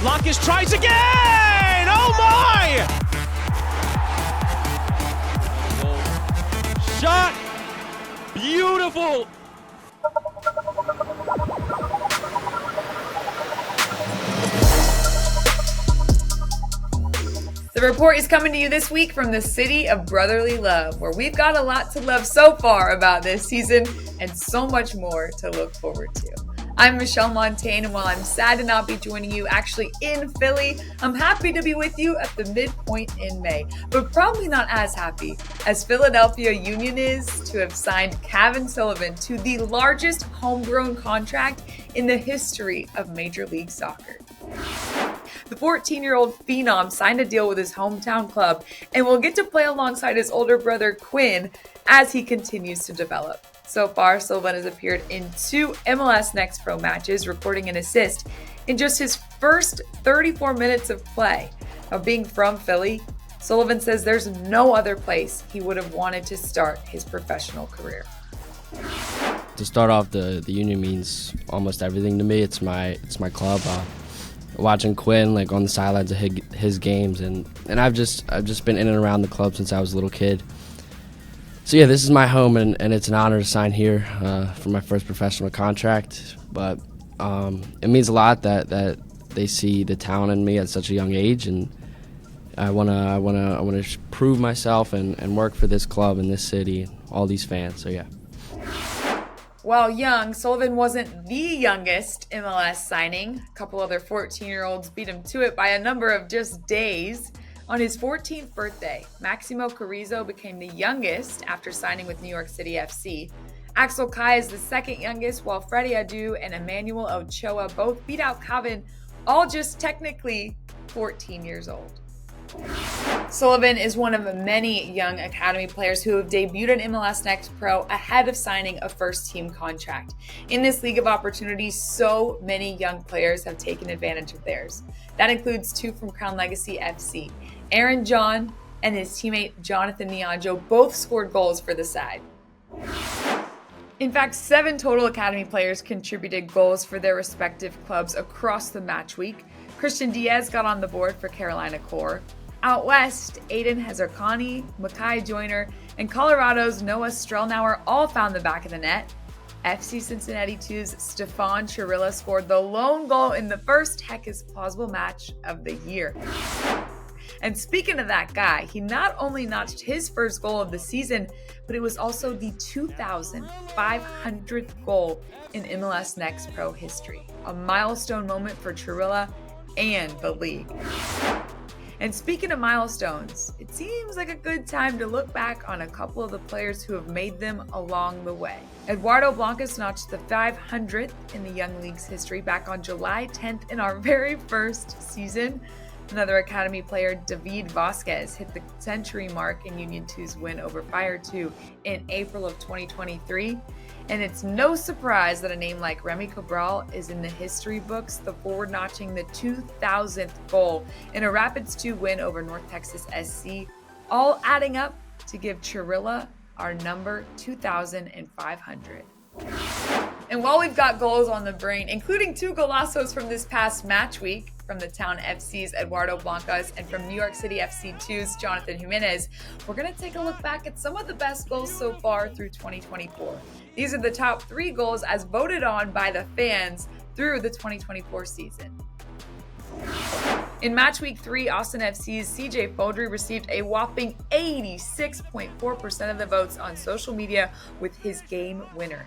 Lakis tries again! Oh my! Shot! Beautiful! The report is coming to you this week from the city of brotherly love, where we've got a lot to love so far about this season and so much more to look forward to. I'm Michelle Montaigne, and while I'm sad to not be joining you actually in Philly, I'm happy to be with you at the midpoint in May, but probably not as happy as Philadelphia Union is to have signed Kevin Sullivan to the largest homegrown contract in the history of Major League Soccer. The 14-year-old phenom signed a deal with his hometown club and will get to play alongside his older brother Quinn as he continues to develop. So far, Sullivan has appeared in 2 MLS NEXT Pro matches, recording an assist in just his first 34 minutes of play. Now, being from Philly, Sullivan says there's no other place he would have wanted to start his professional career. To start off, the Union means almost everything to me. It's my club. Watching Quinn on the sidelines of his games, and I've just been in and around the club since I was a little kid. So yeah, this is my home, and it's an honor to sign here for my first professional contract. But it means a lot that they see the talent in me at such a young age, and I wanna prove myself and work for this club and this city, all these fans. So yeah. While young, Sullivan wasn't the youngest MLS signing. A couple other 14-year-olds beat him to it by a number of just days. On his 14th birthday, Maximo Carrizo became the youngest after signing with New York City FC. Axel Kai is the second youngest, while Freddie Adu and Emmanuel Ochoa both beat out Kevin, all just technically 14 years old. Sullivan is one of many young academy players who have debuted in MLS NEXT Pro ahead of signing a first-team contract. In this league of opportunities, so many young players have taken advantage of theirs. That includes 2 from Crown Legacy FC. Aaron John and his teammate Jonathan Nianjo both scored goals for the side. In fact, 7 total academy players contributed goals for their respective clubs across the match week. Christian Diaz got on the board for Carolina Core. Out west, Aiden Hazarkani, Makai Joyner, and Colorado's Noah Strelnauer all found the back of the net. FC Cincinnati 2's Stefan Chirilla scored the lone goal in the first Heck is Plausible match of the year. And speaking of that guy, he not only notched his first goal of the season, but it was also the 2,500th goal in MLS NEXT Pro history. A milestone moment for Chirilla and the league. And speaking of milestones, it seems like a good time to look back on a couple of the players who have made them along the way. Eduardo Blancas notched the 500th in the Young League's history back on July 10th in our very first season. Another academy player, David Vasquez, hit the century mark in Union 2's win over Fire 2 in April of 2023. And it's no surprise that a name like Remy Cabral is in the history books, the forward notching the 2,000th goal in a Rapids 2 win over North Texas SC, all adding up to give Chirilla our number 2,500. And while we've got goals on the brain, including 2 golazos from this past match week, from the Town FC's Eduardo Blancas and from New York City FC 2's Jonathan Jimenez, we're going to take a look back at some of the best goals so far through 2024. These are the top 3 goals as voted on by the fans through the 2024 season. In match week 3, Austin FC's CJ Foldry received a whopping 86.4% of the votes on social media with his game winner.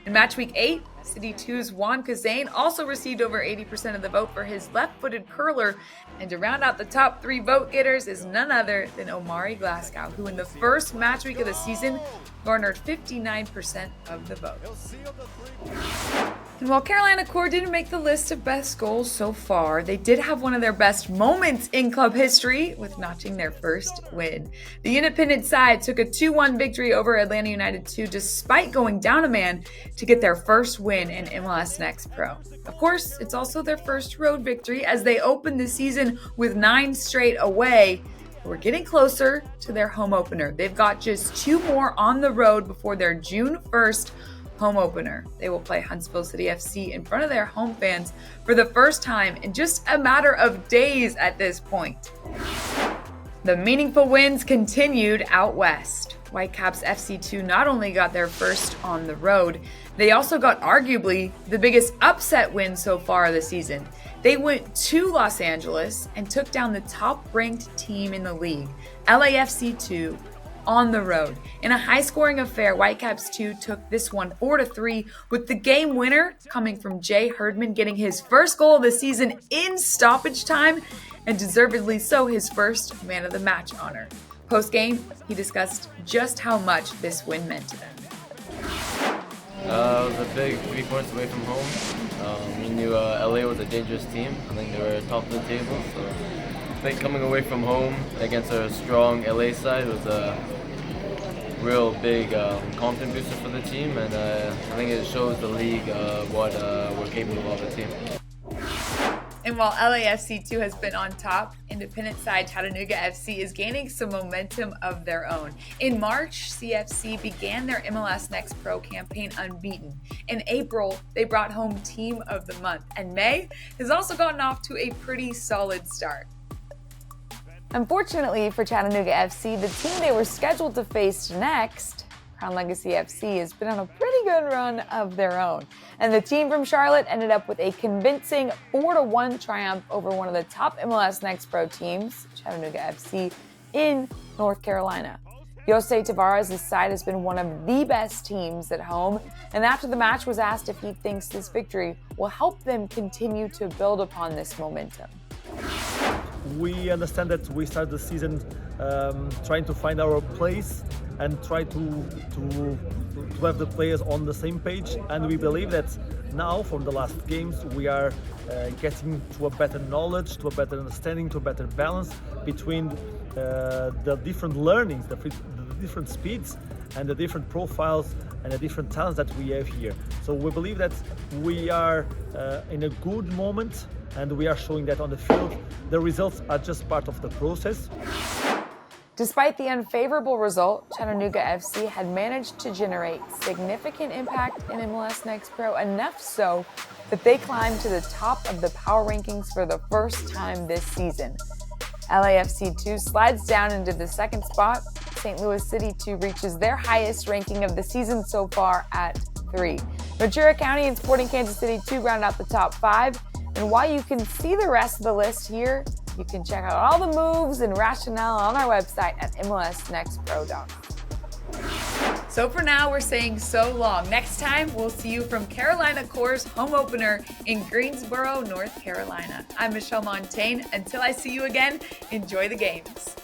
In match week 8, City 2's Juan Kazane also received over 80% of the vote for his left-footed curler. And to round out the top 3 vote getters is none other than Omari Glasgow, who in the first match week of the season garnered 59% of the votes. And while Carolina Core didn't make the list of best goals so far, they did have one of their best moments in club history with notching their first win. The independent side took a 2-1 victory over Atlanta United 2 despite going down a man to get their first win in MLS NEXT Pro. Of course, it's also their first road victory as they opened the season with 9 straight away. We're getting closer to their home opener. They've got just 2 more on the road before their June 1st home opener. They will play Huntsville City FC in front of their home fans for the first time in just a matter of days at this point. The meaningful wins continued out west. Whitecaps FC2 not only got their first on the road, they also got arguably the biggest upset win so far this season. They went to Los Angeles and took down the top-ranked team in the league, LAFC2, on the road. In a high-scoring affair, Whitecaps 2 took this one 4-3, with the game winner coming from Jay Herdman getting his first goal of the season in stoppage time, and deservedly so his first man of the match honor. Post-game, he discussed just how much this win meant to them. It was a big 3 points away from home. We knew LA was a dangerous team. I think they were top of the table. So I think coming away from home against a strong LA side was a real big confidence booster for the team. And I think it shows the league what we're capable of as a team. And while LAFC2 has been on top, independent side Chattanooga FC is gaining some momentum of their own. In March, CFC began their MLS NEXT Pro campaign unbeaten. In April, they brought home Team of the Month, and May has also gotten off to a pretty solid start. Unfortunately for Chattanooga FC, the team they were scheduled to face next, Crown Legacy FC, has been on a pretty good run of their own. And the team from Charlotte ended up with a convincing 4-1 triumph over one of the top MLS NEXT Pro teams, Chattanooga FC, in North Carolina. Jose Tavares' side has been one of the best teams at home, and after the match was asked if he thinks this victory will help them continue to build upon this momentum. We understand that we start the season trying to find our place and try to have the players on the same page, and we believe that now from the last games we are getting to a better knowledge, to a better understanding, to a better balance between the different learnings, the different speeds and the different profiles and the different talents that we have here. So we believe that we are in a good moment, and we are showing that on the field. The results are just part of the process. Despite the unfavorable result, Chattanooga FC had managed to generate significant impact in MLS NEXT Pro, enough so that they climbed to the top of the power rankings for the first time this season. LAFC 2 slides down into the second spot. St. Louis City 2 reaches their highest ranking of the season so far at 3. Ventura County and Sporting Kansas City 2 round out the top 5. And while you can see the rest of the list here, you can check out all the moves and rationale on our website at MLSNextPro.com. So for now, we're saying so long. Next time, we'll see you from Carolina Core's home opener in Greensboro, North Carolina. I'm Michelle Montaigne. Until I see you again, enjoy the games.